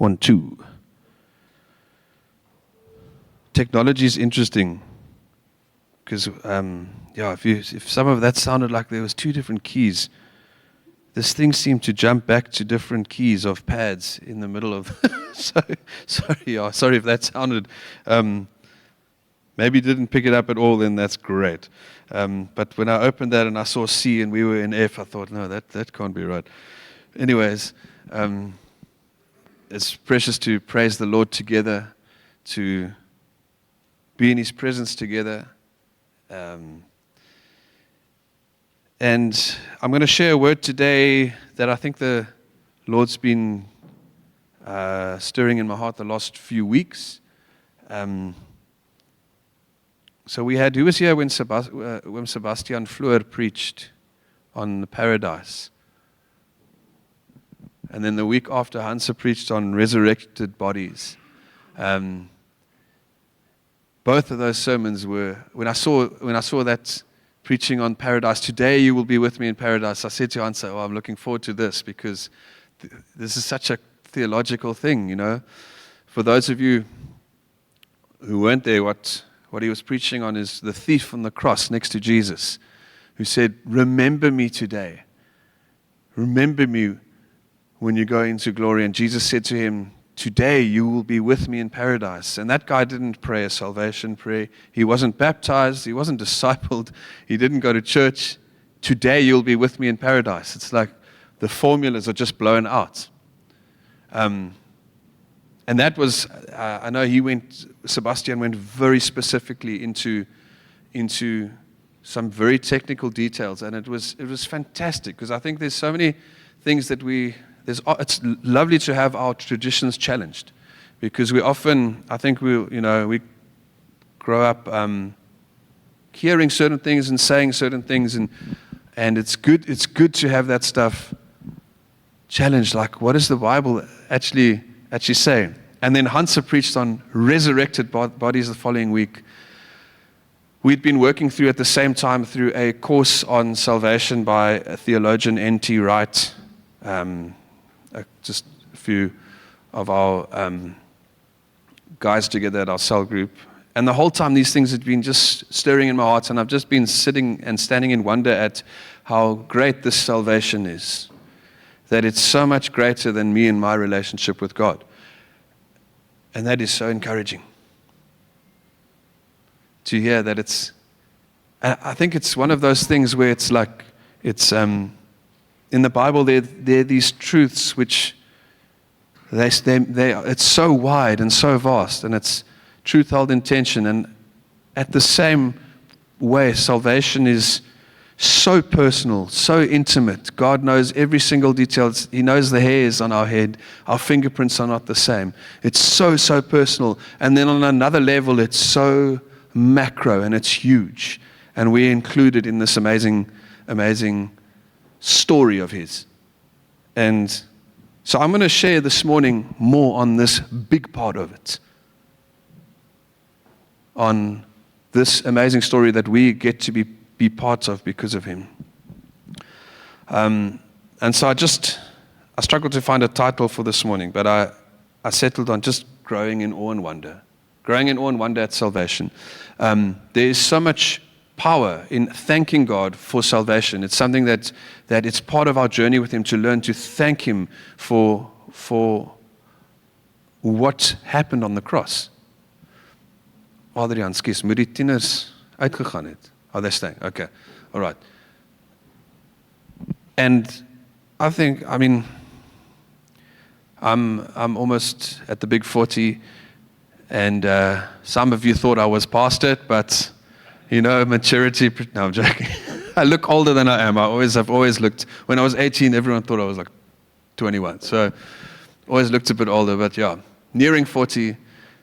1, 2. Technology is interesting because, if some of that sounded like there was 2 different keys, this thing seemed to jump back to different keys of pads in the middle of. Sorry if that sounded. Maybe didn't pick it up at all. Then that's great. But when I opened that and I saw C and we were in F, I thought, no, that can't be right. Anyways, it's precious to praise the Lord together, to be in His presence together. And I'm going to share a word today that I think the Lord's been stirring in my heart the last few weeks. So who was here when Sebastian Fleur preached on the paradise? And then the week after, Hansa preached on resurrected bodies. Both of those sermons were, when I saw that preaching on paradise, today you will be with me in paradise, I said to Hansa, I'm looking forward to this because this is such a theological thing, you know. For those of you who weren't there, what he was preaching on is the thief on the cross next to Jesus, who said, remember me today. Remember me when you go into glory. And Jesus said to him, today you will be with me in paradise. And that guy didn't pray a salvation prayer. He wasn't baptized. He wasn't discipled. He didn't go to church. Today you'll be with me in paradise. It's like the formulas are just blown out. And that was, I know Sebastian went very specifically into some very technical details. And it was fantastic because I think there's so many things that it's lovely to have our traditions challenged, because we often, I think we grow up hearing certain things and saying certain things, and it's good to have that stuff challenged. Like, what does the Bible actually say? And then Hansa preached on resurrected bodies the following week. We'd been working through at the same time through a course on salvation by a theologian, N.T. Wright. Just a few of our guys together at our cell group. And the whole time these things had been just stirring in my heart, and I've just been sitting and standing in wonder at how great this salvation is. That it's so much greater than me and my relationship with God. And that is so encouraging. To hear that I think it's one of those things where it's like, in the Bible, there are these truths which it's so wide and so vast, and it's truth held in tension. And at the same way, salvation is so personal, so intimate. God knows every single detail. He knows the hairs on our head. Our fingerprints are not the same. It's so personal. And then on another level, it's so macro and it's huge. And we're included in this amazing story of His. And so I'm going to share this morning more on this big part of it. On this amazing story that we get to be parts of because of Him. And so I struggled to find a title for this morning, but I settled on just growing in awe and wonder. Growing in awe and wonder at salvation. There is so much power in thanking God for salvation. It's something that it's part of our journey with Him to learn to thank Him for what happened on the cross. Adrian, skus, moet die tieners uitgegaan het? Oh, they're staying. Okay. All right. And I'm almost at the big 40, and some of you thought I was past it, but maturity. No, I'm joking. I look older than I am. I've always looked. When I was 18, everyone thought I was like 21. So always looked a bit older, but yeah, nearing 40.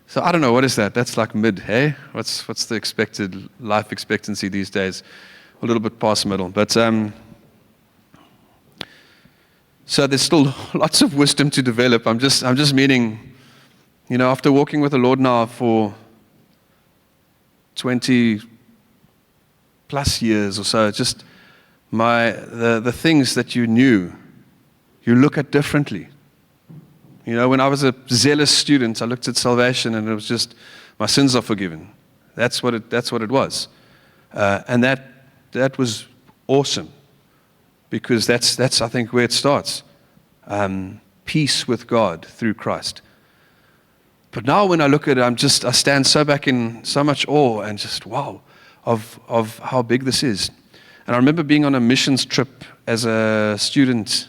So I don't know, what is that? That's like mid, hey? What's the expected life expectancy these days? A little bit past middle. But so there's still lots of wisdom to develop. I'm just meaning, after walking with the Lord now for 20 plus years or so, just the things that you knew, you look at differently. You know, when I was a zealous student, I looked at salvation and it was just, my sins are forgiven. That's what it was. And that was awesome, because that's I think where it starts. Peace with God through Christ. But now when I look at it, I stand so back in so much awe and just wow of how big this is. And I remember being on a missions trip as a student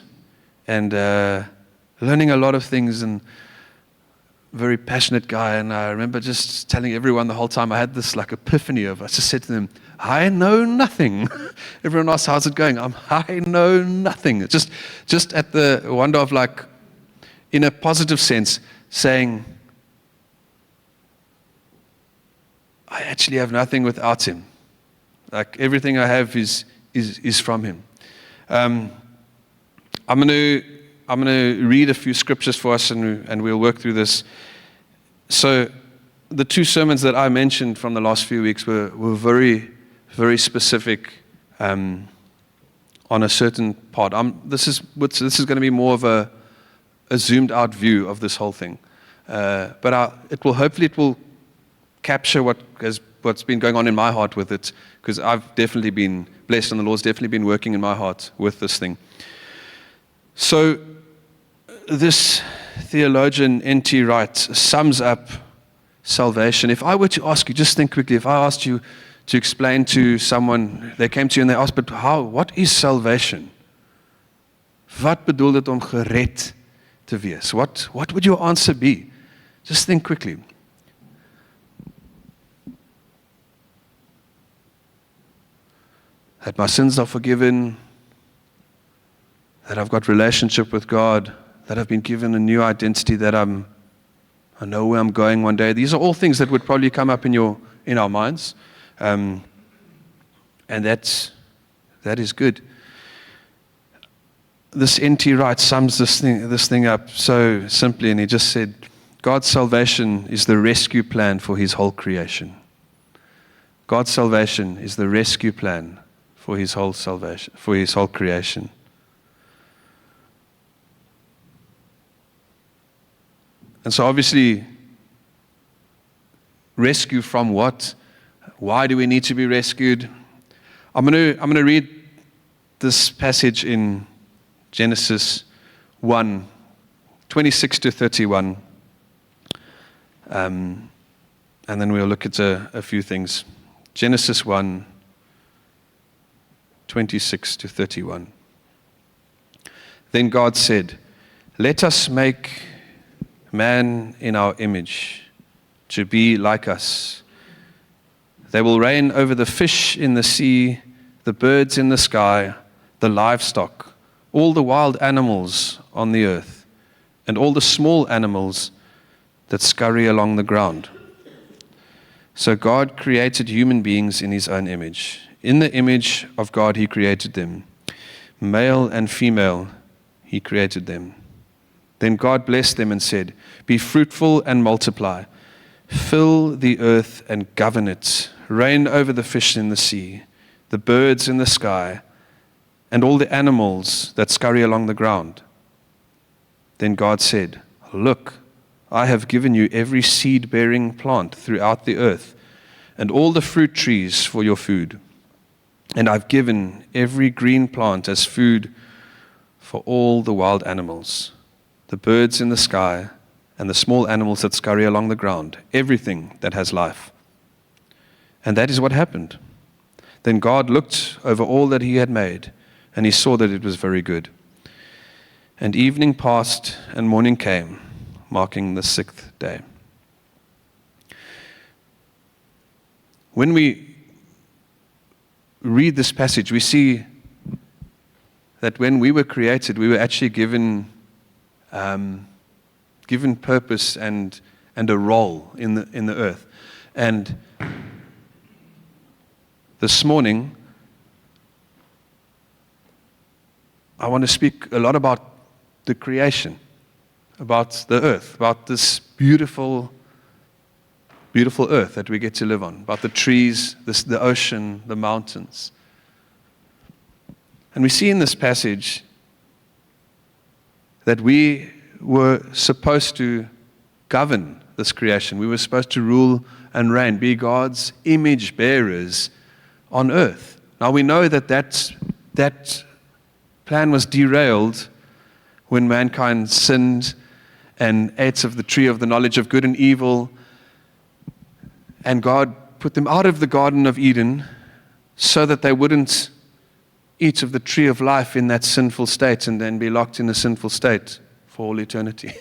and learning a lot of things, and very passionate guy. And I remember just telling everyone the whole time, I had this like epiphany I just said to them, I know nothing. Everyone asks, how's it going? I know nothing. Just at the wonder of, like, in a positive sense, saying, I actually have nothing without him. Like, everything I have is from him. I'm going to read a few scriptures for us, and we'll work through this. So the two sermons that I mentioned from the last few weeks were very, very specific on a certain part. This is going to be more of a zoomed out view of this whole thing. But it will capture what's been going on in my heart with it, because I've definitely been blessed, and the Lord's definitely been working in my heart with this thing. So this theologian N.T. Wright sums up salvation. If I were to ask you, just think quickly, if I asked you to explain to someone, they came to you and they asked, but what is salvation? Wat bedoel dit om gered te wees? What would your answer be? Just think quickly. That my sins are forgiven, that I've got relationship with God, that I've been given a new identity, that I know where I'm going one day. These are all things that would probably come up in our minds, and that is good. This N.T. Wright sums this thing up so simply, and he just said, God's salvation is the rescue plan for his whole creation. God's salvation is the rescue plan for his whole salvation, for his whole creation. And so obviously, rescue from what? Why do we need to be rescued? I'm going to read this passage in Genesis 1, 26 to 31. And then we'll look at a few things. Genesis 1, 26 to 31. Then God said, let us make man in our image, to be like us. They will reign over the fish in the sea, the birds in the sky, the livestock, all the wild animals on the earth, and all the small animals that scurry along the ground. So God created human beings in his own image. In the image of God he created them. Male and female he created them. Then God blessed them and said, be fruitful and multiply. Fill the earth and govern it. Reign over the fish in the sea, the birds in the sky, and all the animals that scurry along the ground. Then God said, look, I have given you every seed-bearing plant throughout the earth, and all the fruit trees for your food. And I've given every green plant as food for all the wild animals, the birds in the sky, and the small animals that scurry along the ground, everything that has life. And that is what happened. Then God looked over all that he had made, and he saw that it was very good. And evening passed, and morning came, marking the sixth day. When we read this passage, we see that when we were created, we were actually given purpose and a role in the earth. And this morning, I want to speak a lot about the creation, about the earth, about this beautiful, beautiful earth that we get to live on, about the trees, the ocean, the mountains. And we see in this passage that we were supposed to govern this creation. We were supposed to rule and reign, be God's image bearers on earth. Now we know that plan was derailed when mankind sinned and ate of the tree of the knowledge of good and evil, and God put them out of the Garden of Eden so that they wouldn't eat of the tree of life in that sinful state and then be locked in a sinful state for all eternity.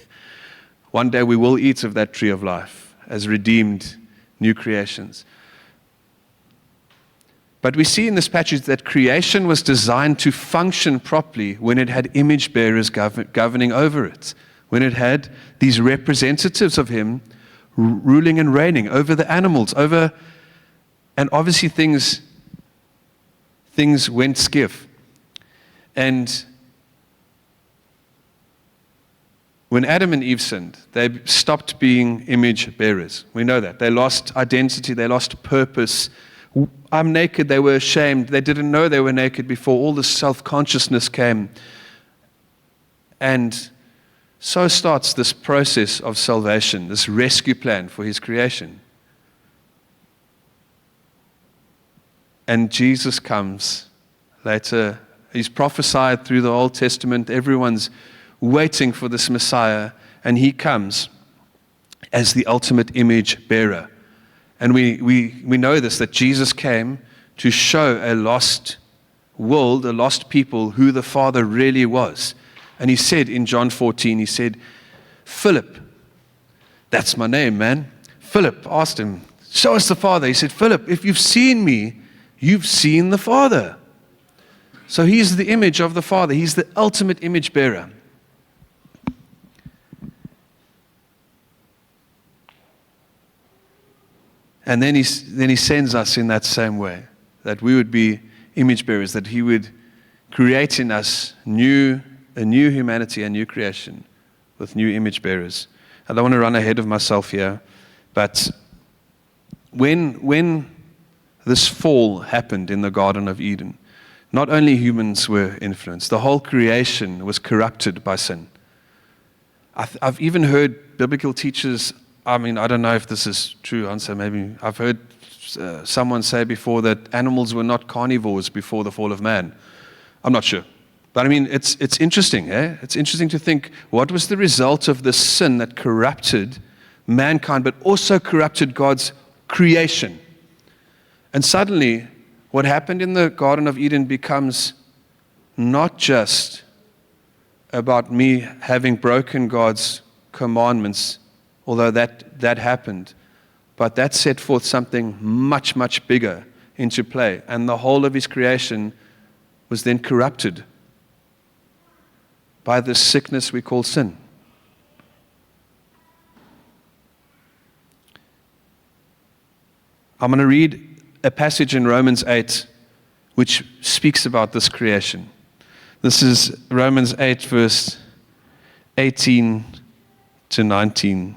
One day we will eat of that tree of life as redeemed new creations. But we see in this passage that creation was designed to function properly when it had image bearers governing over it, when it had these representatives of Him ruling and reigning over the animals, and obviously things went skiff. And when Adam and Eve sinned, they stopped being image bearers. We know that. They lost identity, they lost purpose. I'm naked, they were ashamed. They didn't know they were naked before all this self-consciousness came. And so starts this process of salvation, this rescue plan for His creation. And Jesus comes later. He's prophesied through the Old Testament. Everyone's waiting for this Messiah, and He comes as the ultimate image bearer. And we know this, that Jesus came to show a lost world, a lost people, who the Father really was. And He said in John 14, He said, Philip, that's my name, man. Philip asked Him, show us the Father. He said, Philip, if you've seen me, you've seen the Father. So He's the image of the Father. He's the ultimate image bearer. And then he sends us in that same way, that we would be image bearers, that He would create in us a new humanity, a new creation with new image bearers. I don't want to run ahead of myself here, but when this fall happened in the Garden of Eden, not only humans were influenced, the whole creation was corrupted by sin. I've even heard biblical teachers, I don't know if this is true, Hansa, maybe. I've heard someone say before that animals were not carnivores before the fall of man. I'm not sure. But it's interesting, eh? It's interesting to think, what was the result of this sin that corrupted mankind, but also corrupted God's creation? And suddenly, what happened in the Garden of Eden becomes not just about me having broken God's commandments, although that happened, but that set forth something much, much bigger into play. And the whole of His creation was then corrupted by this sickness we call sin. I'm going to read a passage in Romans 8 which speaks about this creation. This is Romans 8, verse 18 to 19.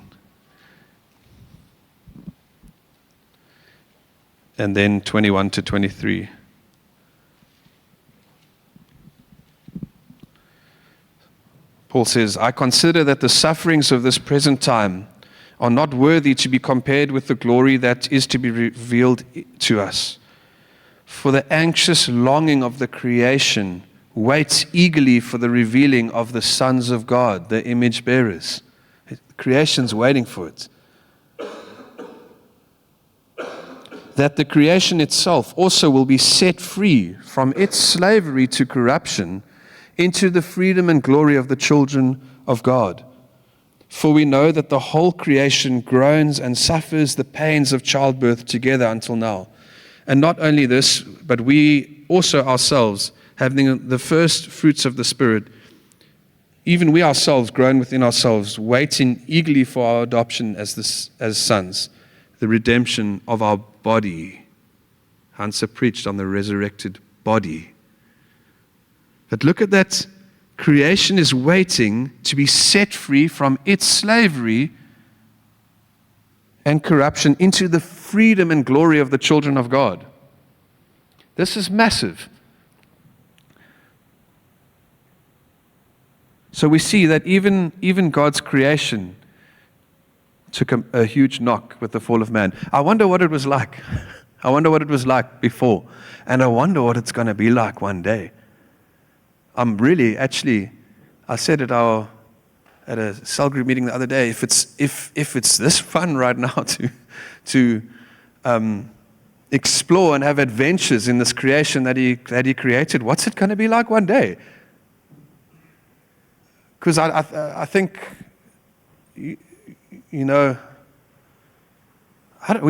And then 21 to 23. Paul says, I consider that the sufferings of this present time are not worthy to be compared with the glory that is to be revealed to us. For the anxious longing of the creation waits eagerly for the revealing of the sons of God, the image bearers. Creation's waiting for it. That the creation itself also will be set free from its slavery to corruption into the freedom and glory of the children of God. For we know that the whole creation groans and suffers the pains of childbirth together until now. And not only this, but we also ourselves, having the first fruits of the Spirit, even we ourselves groan within ourselves, waiting eagerly for our adoption as sons, the redemption of our body. Hansa preached on the resurrected body. But look at that. Creation is waiting to be set free from its slavery and corruption into the freedom and glory of the children of God. This is massive. So we see that even God's creation took a huge knock with the fall of man. I wonder what it was like. I wonder what it was like before. And I wonder what it's going to be like one day. I'm really, actually, I said at a cell group meeting the other day, if it's this fun right now to explore and have adventures in this creation that he created, what's it going to be like one day? Because I think, we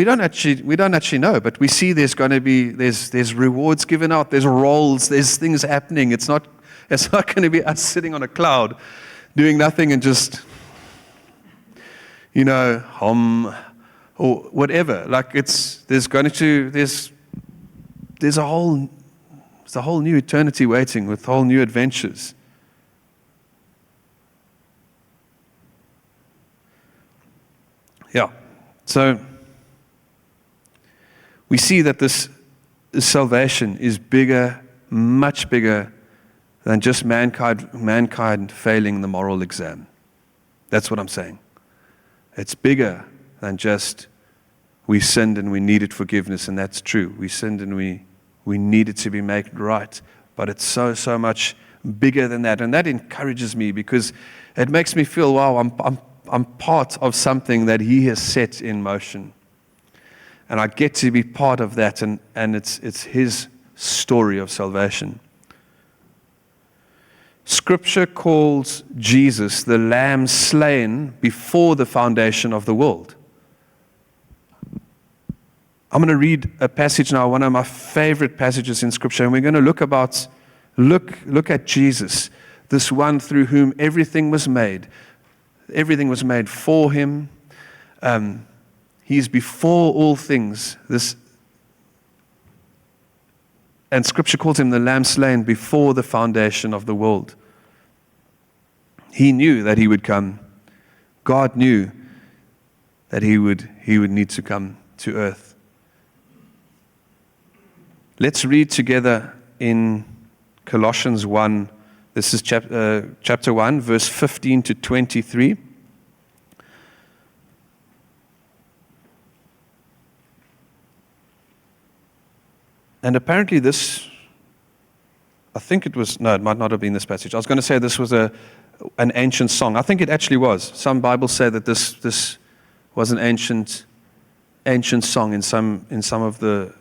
don't actually know, but we see there's going to be there's rewards given out, there's roles, there's things happening. It's not going to be us sitting on a cloud doing nothing and just hum or whatever. Like there's a whole new eternity waiting with whole new adventures. Yeah. So we see that this salvation is bigger, much bigger than just mankind failing the moral exam. That's what I'm saying. It's bigger than just we sinned and we needed forgiveness, and that's true. We sinned and we needed to be made right. But it's so much bigger than that. And that encourages me because it makes me feel, wow, I'm part of something that He has set in motion. And I get to be part of that, and it's His story of salvation. Scripture calls Jesus the Lamb slain before the foundation of the world. I'm going to read a passage now, one of my favorite passages in Scripture, and we're going to look at Jesus, this one through whom everything was made. Everything was made for Him. He's before all things. And Scripture calls Him the Lamb slain before the foundation of the world. He knew that He would come. God knew that He would need to come to earth. Let's read together in Colossians 1. This is chapter 1, verse 15 to 23. And apparently this, it might not have been this passage. I was going to say this was an ancient song. I think it actually was. Some Bibles say that this was an ancient song in some of the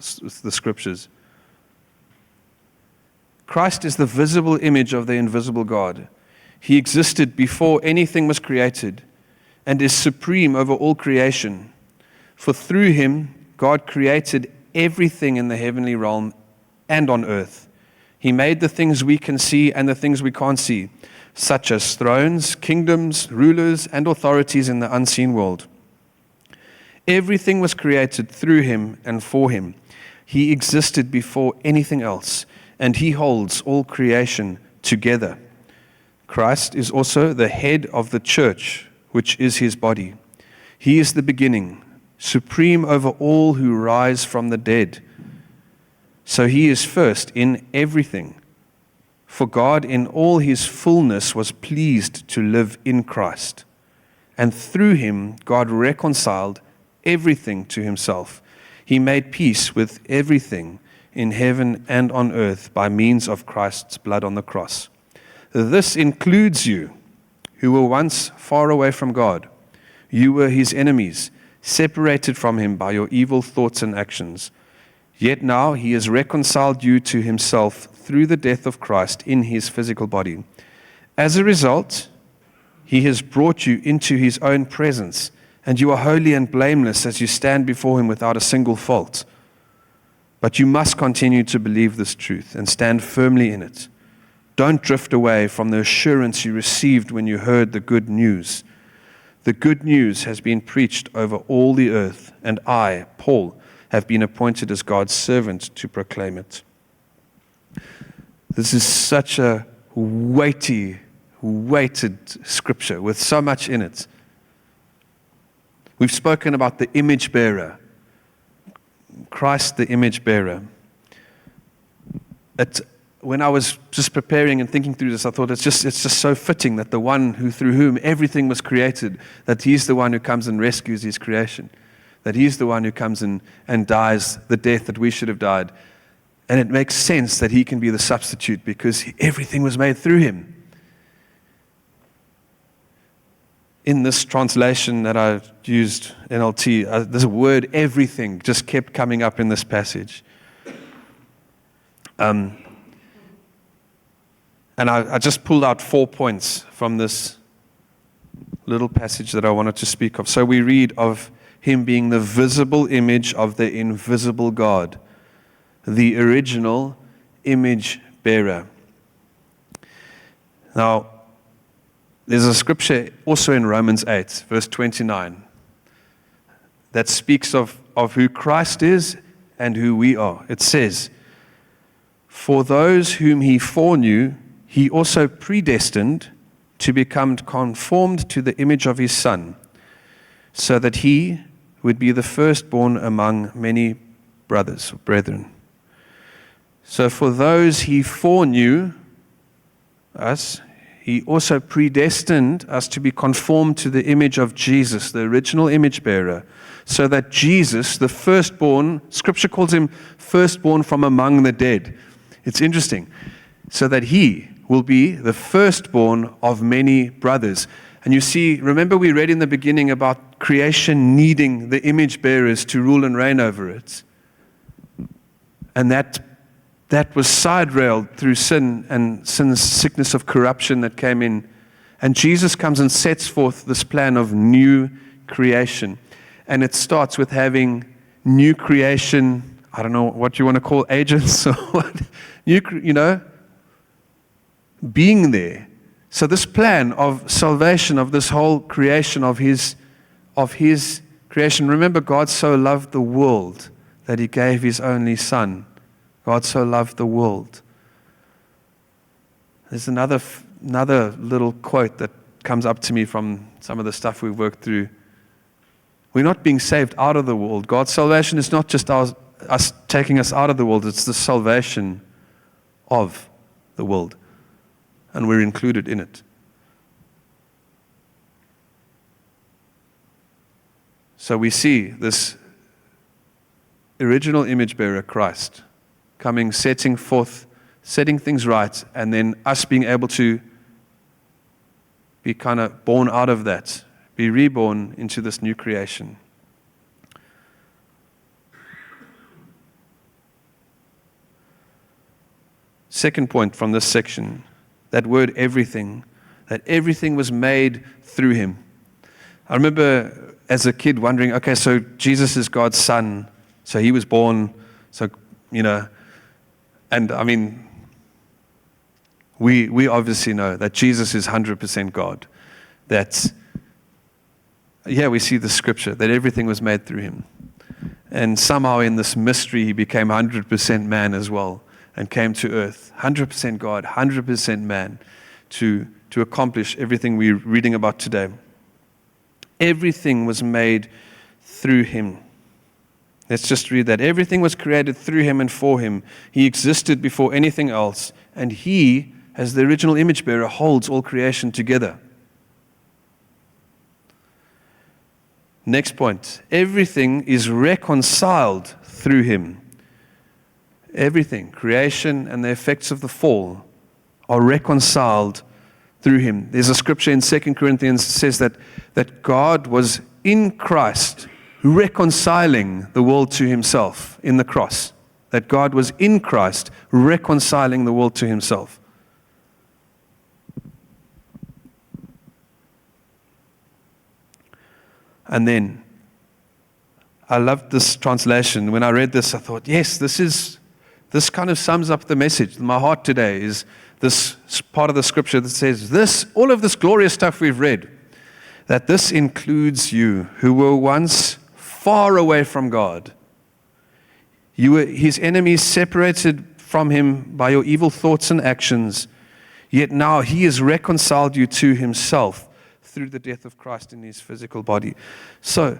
Scriptures. Christ is the visible image of the invisible God. He existed before anything was created and is supreme over all creation. For through Him, God created everything in the heavenly realm and on earth. He made the things we can see and the things we can't see, such as thrones, kingdoms, rulers, and authorities in the unseen world. Everything was created through Him and for Him. He existed before anything else, and He holds all creation together. Christ is also the head of the church, which is His body. He is the beginning, supreme over all who rise from the dead. So He is first in everything. For God in all His fullness was pleased to live in Christ. And through Him, God reconciled everything to Himself. He made peace with everything in heaven and on earth by means of Christ's blood on the cross. This includes you, who were once far away from God. You were His enemies, separated from Him by your evil thoughts and actions. Yet now He has reconciled you to Himself through the death of Christ in His physical body. As a result, He has brought you into His own presence, and you are holy and blameless as you stand before Him without a single fault. But you must continue to believe this truth and stand firmly in it. Don't drift away from the assurance you received when you heard the good news. The good news has been preached over all the earth, and I, Paul, have been appointed as God's servant to proclaim it. This is such a weighted scripture with so much in it. We've spoken about the image bearer, Christ the image bearer. when I was just preparing and thinking through this, I thought it's just so fitting that the one through whom everything was created, that he's the one who comes and rescues his creation, that he's the one who comes and dies the death that we should have died. And it makes sense that he can be the substitute because everything was made through him. In this translation that I used, NLT, there's a word, everything, just kept coming up in this passage. And I just pulled out 4 points from this little passage that I wanted to speak of. So we read of him being the visible image of the invisible God, the original image bearer. Now, there's a scripture also in Romans 8, verse 29, that speaks of who Christ is and who we are. It says, "For those whom he foreknew, he also predestined to become conformed to the image of his Son, so that he would be the firstborn among many brethren." So for those he foreknew, us, he also predestined us to be conformed to the image of Jesus, the original image bearer, so that Jesus, the firstborn, Scripture calls him firstborn from among the dead. It's interesting. So that he will be the firstborn of many brothers. And you see, remember we read in the beginning about creation needing the image bearers to rule and reign over it. And that was side-railed through sin and sin's sickness of corruption that came in. And Jesus comes and sets forth this plan of new creation. And it starts with having new creation, I don't know what you want to call agents or what, being there. So this plan of salvation, of this whole creation of his creation. Remember, God so loved the world that he gave his only Son. God so loved the world. There's another little quote that comes up to me from some of the stuff we've worked through. We're not being saved out of the world. God's salvation is not just us taking us out of the world. It's the salvation of the world. And we're included in it. So we see this original image bearer, Christ, coming, setting forth, setting things right, and then us being able to be kind of born out of that, be reborn into this new creation. Second point from this section, that word everything, that everything was made through him. I remember as a kid wondering, okay, so Jesus is God's Son, so he was born, so, and I mean, we obviously know that Jesus is 100% God. We see the scripture, that everything was made through him. And somehow in this mystery, he became 100% man as well, and came to earth, 100% God, 100% man, to accomplish everything we're reading about today. Everything was made through him. Let's just read that. Everything was created through him and for him. He existed before anything else, and he, as the original image bearer, holds all creation together. Next point. Everything is reconciled through him. Everything, creation and the effects of the fall, are reconciled through him. There's a scripture in 2 Corinthians that says that God was in Christ reconciling the world to himself in the cross. That God was in Christ reconciling the world to himself. And then, I loved this translation. When I read this, I thought, yes, this kind of sums up the message. My heart today is this part of the scripture that says all of this glorious stuff we've read, that this includes you who were once far away from God. You were his enemies, separated from him by your evil thoughts and actions, yet now he has reconciled you to himself through the death of Christ in his physical body. So,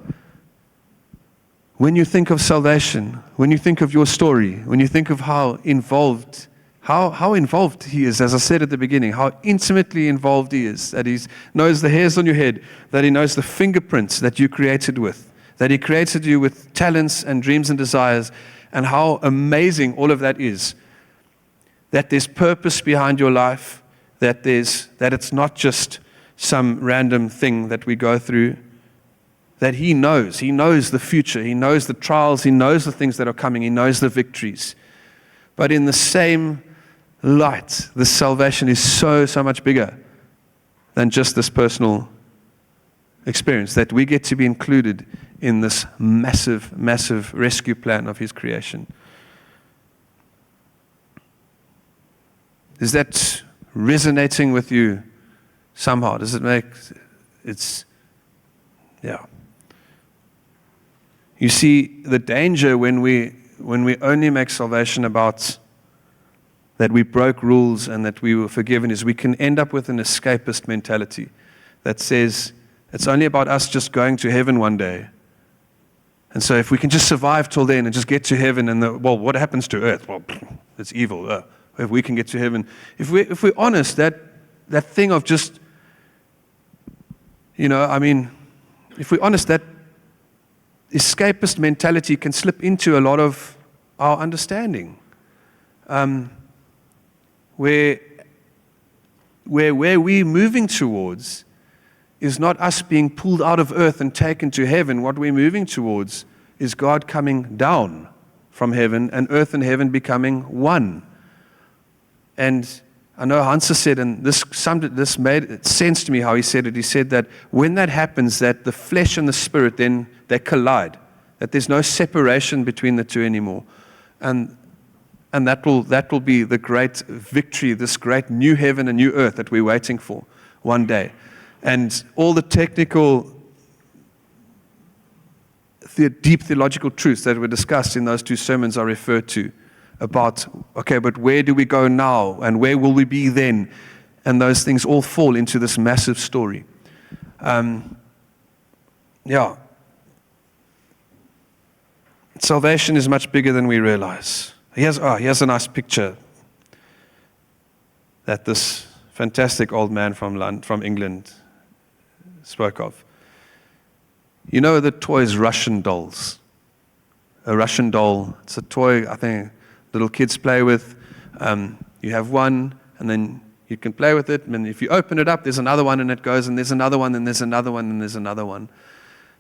when you think of salvation, when you think of your story, when you think of how involved how involved He is, as I said at the beginning, how intimately involved He is, that He knows the hairs on your head, that He knows the fingerprints that you created with, that He created you with talents and dreams and desires, and how amazing all of that is, that there's purpose behind your life, that it's not just some random thing that we go through, that He knows the future, He knows the trials, He knows the things that are coming, He knows the victories. But in the same light, this salvation is so much bigger than just this personal experience, that we get to be included in this massive, massive rescue plan of His creation. Is that resonating with you somehow? Does it make yeah. You see, the danger when we only make salvation about that we broke rules and that we were forgiven is we can end up with an escapist mentality that says it's only about us just going to heaven one day. And so if we can just survive till then and just get to heaven, and what happens to earth? Well, it's evil. If we can get to heaven. If we're honest, that thing of just, if we're honest, that escapist mentality can slip into a lot of our understanding. Where we're moving towards is not us being pulled out of earth and taken to heaven. What we're moving towards is God coming down from heaven and earth and heaven becoming one. And I know Hansa said, and this made sense to me how he said it. He said that when that happens, that the flesh and the spirit, then they collide, that there's no separation between the two anymore. And that will be the great victory, this great new heaven and new earth that we're waiting for one day. And all the technical, deep theological truths that were discussed in those two sermons are referred to about, okay, but where do we go now? And where will we be then? And those things all fall into this massive story. Salvation is much bigger than we realize. Here's a nice picture that this fantastic old man from England spoke of. You know the toys Russian dolls? A Russian doll, it's a toy I think little kids play with. You have one, and then you can play with it, and if you open it up, there's another one, and it goes, and there's another one, and there's another one, and there's another one.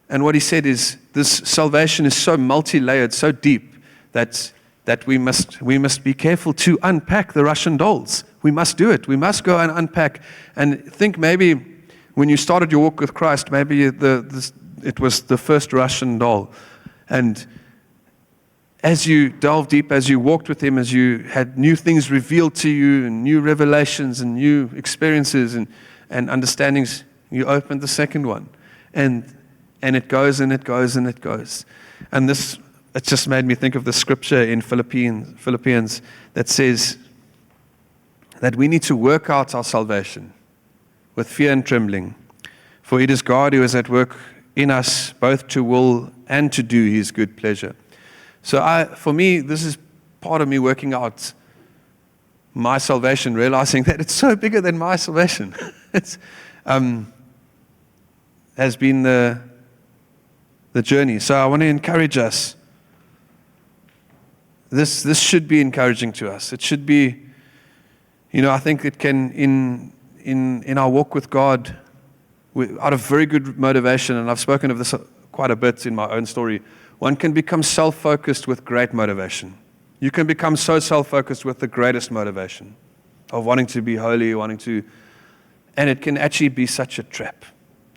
And what he said is, this salvation is so multi-layered, so deep, that we must be careful to unpack the Russian dolls. We must do it. We must go and unpack. And think maybe when you started your walk with Christ, maybe it was the first Russian doll. And as you delved deep, as you walked with Him, as you had new things revealed to you, and new revelations and new experiences and understandings, you opened the second one. And it goes and it goes and it goes. And it just made me think of the scripture in Philippians that says that we need to work out our salvation with fear and trembling. For it is God who is at work in us, both to will and to do His good pleasure. So for me, this is part of me working out my salvation, realizing that it's so bigger than my salvation. It's has been the journey. So I want to encourage us. This should be encouraging to us. It should be, I think it can, in our walk with God, out of very good motivation, and I've spoken of this quite a bit in my own story, one can become self-focused with great motivation. You can become so self-focused with the greatest motivation of wanting to be holy, and it can actually be such a trap.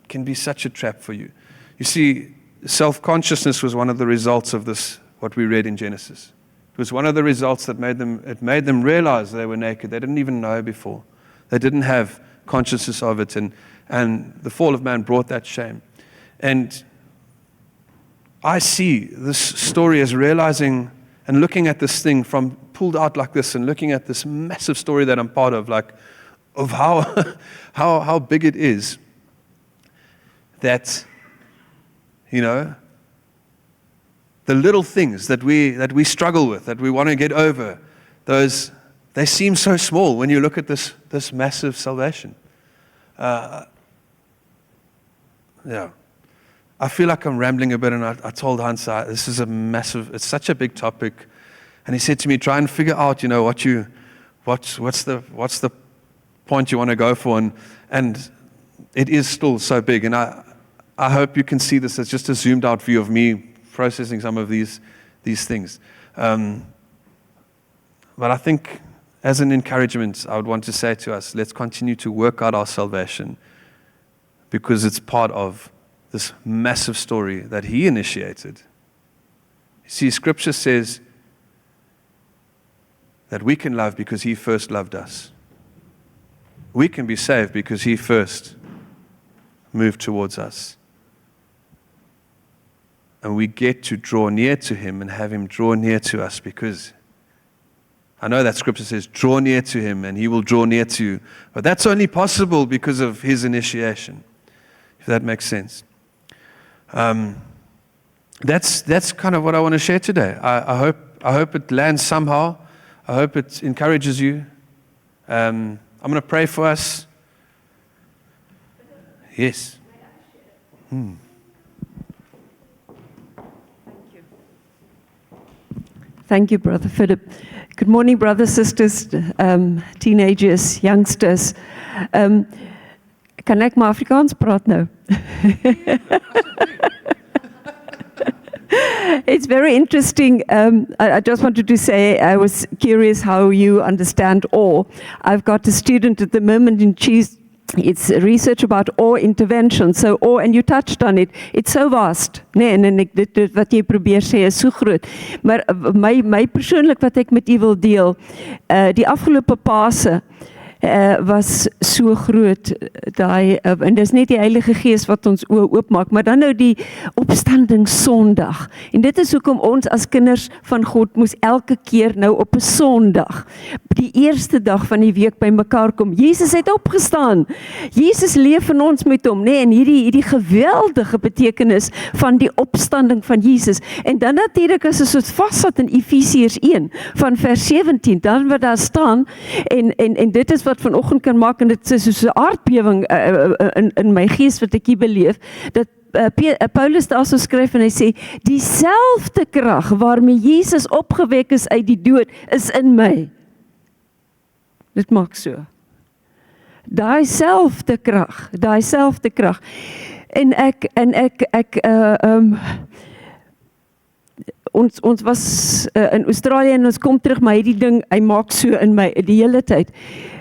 It can be such a trap for you. You see, self-consciousness was one of the results of this, what we read in Genesis. It was one of the results that made them realize they were naked. They didn't even know before. They didn't have consciousness of it, and the fall of man brought that shame. And I see this story as realizing and looking at this thing from pulled out like this, and looking at this massive story that I'm part of, of how big it is. That, the little things that we struggle with, that we want to get over, those they seem so small when you look at this massive salvation. Yeah. I feel like I'm rambling a bit, and I told Hans, this is it's such a big topic. And he said to me, try and figure out, what's the point you want to go for, and it is still so big. And I hope you can see this as just a zoomed out view of me processing some of these things. But I think as an encouragement, I would want to say to us, let's continue to work out our salvation, because it's part of this massive story that He initiated. You see, Scripture says that we can love because He first loved us. We can be saved because He first moved towards us. And we get to draw near to Him and have Him draw near to us, because I know that Scripture says, draw near to Him and He will draw near to you. But that's only possible because of His initiation, if that makes sense. That's kind of what I want to share today. I hope it lands somehow. I hope it encourages you. I'm going to pray for us. Yes. Thank you, Brother Philip. Good morning, brothers, sisters, teenagers, youngsters. Kan ek maar Afrikaans praat nou? It's very interesting. I just wanted to say I was curious how you understand awe. I've got a student at the moment in it's research about awe intervention. So awe, and you touched on it, it's so vast. Nee, en dit wat jy probeer sê is so groot. Maar my persoonlik wat ek met u wil deel, die afgelope Paase was so groot, en dis net die Heilige Gees wat ons oë oopmaak, maar dan nou die opstanding Sondag, en dit is hoekom ons as kinders van God moes elke keer nou op 'n Sondag, die eerste dag van die week by mekaar kom. Jesus het opgestaan, Jesus leef in ons met hom, en hierdie geweldige betekenis van die opstanding van Jesus, en dan natuurlik as ons het vasvat in Efesiërs 1, van vers 17, dan wat daar staan, en dit is wat vanoggend kan maak, en dit is soos 'n aardbewing in my gees wat ek hier beleef, dat Paulus daar so skryf en hy sê, dieselfde krag waarmee Jesus opgewek is uit die dood, is in my. Dit maak so. Daai selfde krag. En ek ons was in Australië en ons kom terug, maar hierdie ding, hy maak so in my die hele tyd.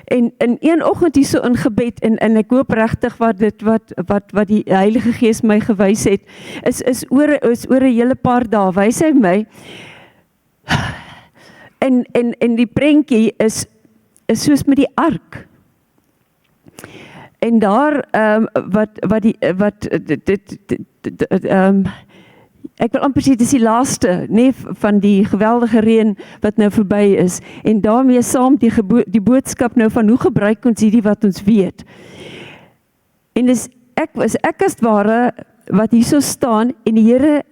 En in een oggend hier so in gebed, en ek hoop regtig wat die Heilige Gees my gewys het, is oor 'n hele paar dae, wys hy my, en die prentjie is soos met die ark. En daar, ek wil amper sê, dit is die laaste, van die geweldige reën wat nou verby is, en daarmee saam die boodskap nou van hoe gebruik ons hierdie wat ons weet. En ek as ware wat hier so staan, en die Here,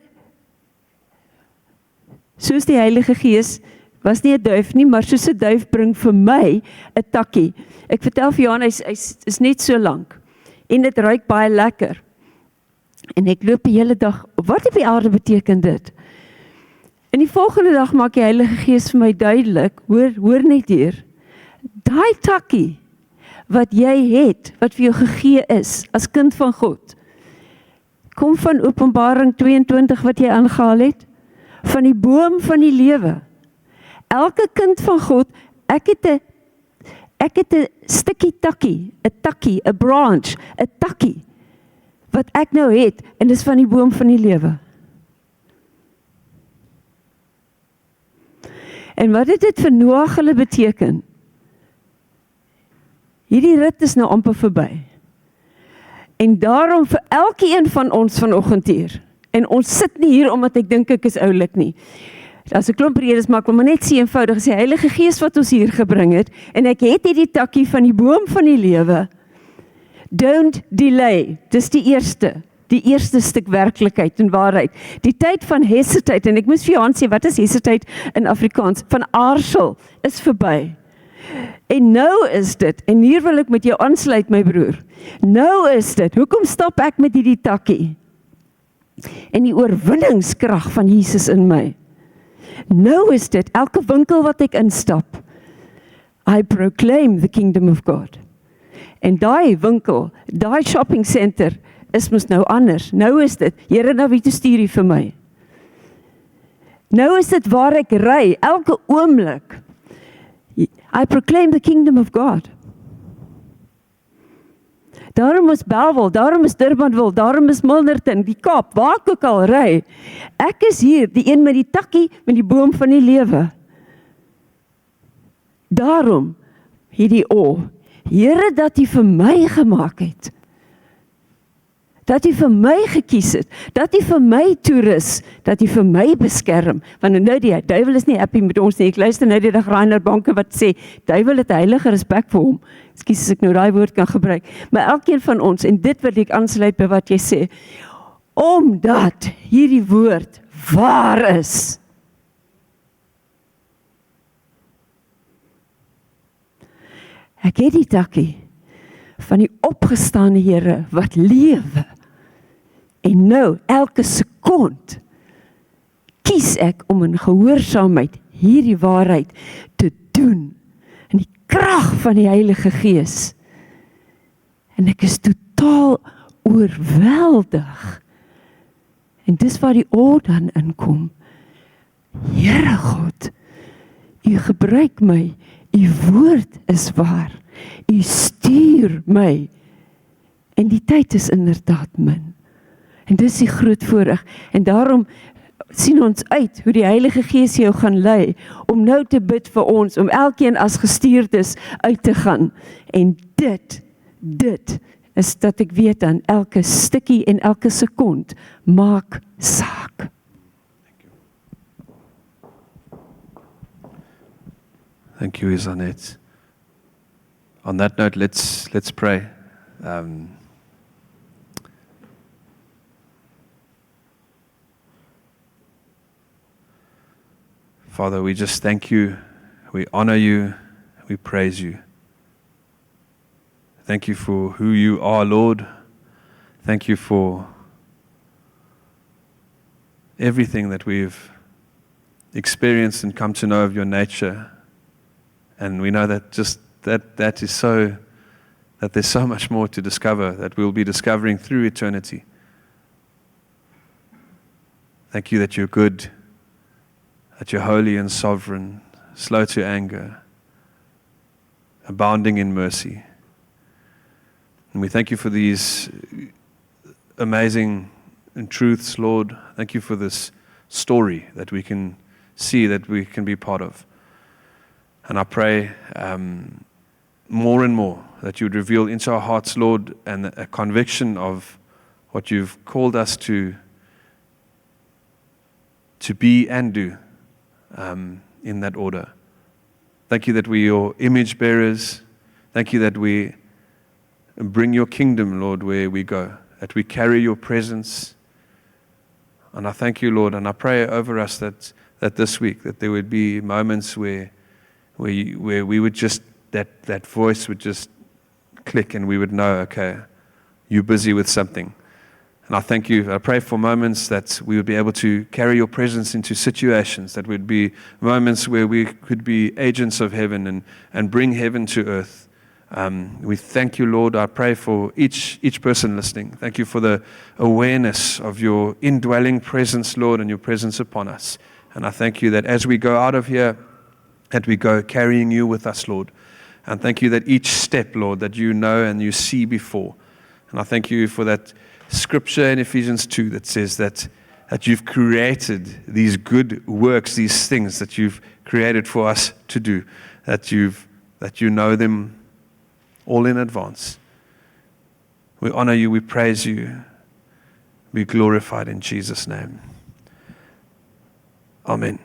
soos die Heilige Gees, was nie 'n duif nie, maar soos 'n duif bring vir my 'n takkie. Ek vertel vir Johan, hy is net so lank, en dit ruik baie lekker. En ek loop die hele dag, wat op die aarde beteken dit? En die volgende dag maak die Heilige Gees vir my duidelik, hoor net hier, daai takkie wat jy het, wat vir jou gegee is, as kind van God, kom van Openbaring 22 wat jy aangehaal het, van die boom van die lewe. Elke kind van God, ek het 'n stukkie takkie, 'n branch, 'n takkie, wat ek nou het, en dis van die boom van die lewe. En wat het dit vir Noag hulle beteken? Hierdie rit is nou amper verby. En daarom vir elkeen van ons vanoggend hier, en ons sit nie hier omdat ek dink ek is oulik nie. As 'n klomp redes, maar ek wil maar net sê eenvoudig, is die Heilige Gees wat ons hier gebring het, en ek het hierdie takkie van die boom van die lewe. Don't delay, dis die eerste stuk werklikheid en waarheid. Die tyd van hesitate, en ek moes vir Johan sê, wat is hesitate in Afrikaans? Van aarsel is verby. En nou is dit, en hier wil ek met jou aansluit my broer, nou is dit, hoekom stap ek met hierdie takkie? En die oorwinningskrag van Jesus in my. Nou is dit, elke winkel wat ek instap, I proclaim the kingdom of God. En daai winkel, daai shopping center, is mos nou anders. Nou is dit, Here, nou wie toe stuur jy vir my? Nou is dit waar ek ry, elke oomblik. I proclaim the kingdom of God. Daarom is Bellville, daarom is Durbanville, daarom is Milnerton, die Kaap, waar ek ook al ry. Ek is hier, die een met die takkie, met die boom van die lewe. Daarom, hierdie Here, dat U vir my gemaak het. Dat U vir my gekies het, dat U vir my toerus, dat U vir my beskerm. Want nou die duiwel is nie happy met ons nie. Ek luister nou die dag Rainer Banke wat sê, duiwel het heilige respek vir hom. Ekskuus as ek nou daai woord kan gebruik. Maar elkeen van ons, en dit wil ek aansluit by wat jy sê, omdat hierdie woord waar is. Ek het die takkie van die opgestane Here wat lewe. En nou, elke sekond, kies ek om in gehoorsaamheid hierdie waarheid te doen. In die krag van die Heilige Gees. En ek is totaal oorweldig. En dis waar die dan inkom. Here God, U gebruik my, U woord is waar. U stuur my. En die tyd is inderdaad min. En dis die groot voorreg. En daarom sien ons uit hoe die Heilige Gees jou gaan lei, om nou te bid vir ons, om elkeen as gestuurdes uit te gaan. En dit is dat ek weet dan, elke stukkie en elke sekond maak saak. Thank you, Isanet. On that note, let's pray. Father, we just thank you, we honor you, we praise you. Thank you for who you are, Lord. Thank you for everything that we've experienced and come to know of your nature. And we know that just that is so, that there's so much more to discover, that we'll be discovering through eternity. Thank you that you're good, that you're holy and sovereign, slow to anger, abounding in mercy. And we thank you for these amazing truths, Lord. Thank you for this story that we can see, that we can be part of. And I pray more and more that you would reveal into our hearts, Lord, and a conviction of what you've called us to be and do in that order. Thank you that we are your image bearers. Thank you that we bring your kingdom, Lord, where we go, that we carry your presence. And I thank you, Lord, and I pray over us that this week, that there would be moments where we would just, that voice would just click and we would know, okay, you're busy with something. And I thank you. I pray for moments that we would be able to carry your presence into situations, that would be moments where we could be agents of heaven and bring heaven to earth. We thank you, Lord. I pray for each person listening. Thank you for the awareness of your indwelling presence, Lord, and your presence upon us. And I thank you that as we go out of here, that we go carrying you with us, Lord. And thank you that each step, Lord, that you know and you see before. And I thank you for that scripture in Ephesians 2 that says that you've created these good works, these things that you've created for us to do, that you know them all in advance. We honor you, we praise you, be glorified in Jesus' name. Amen.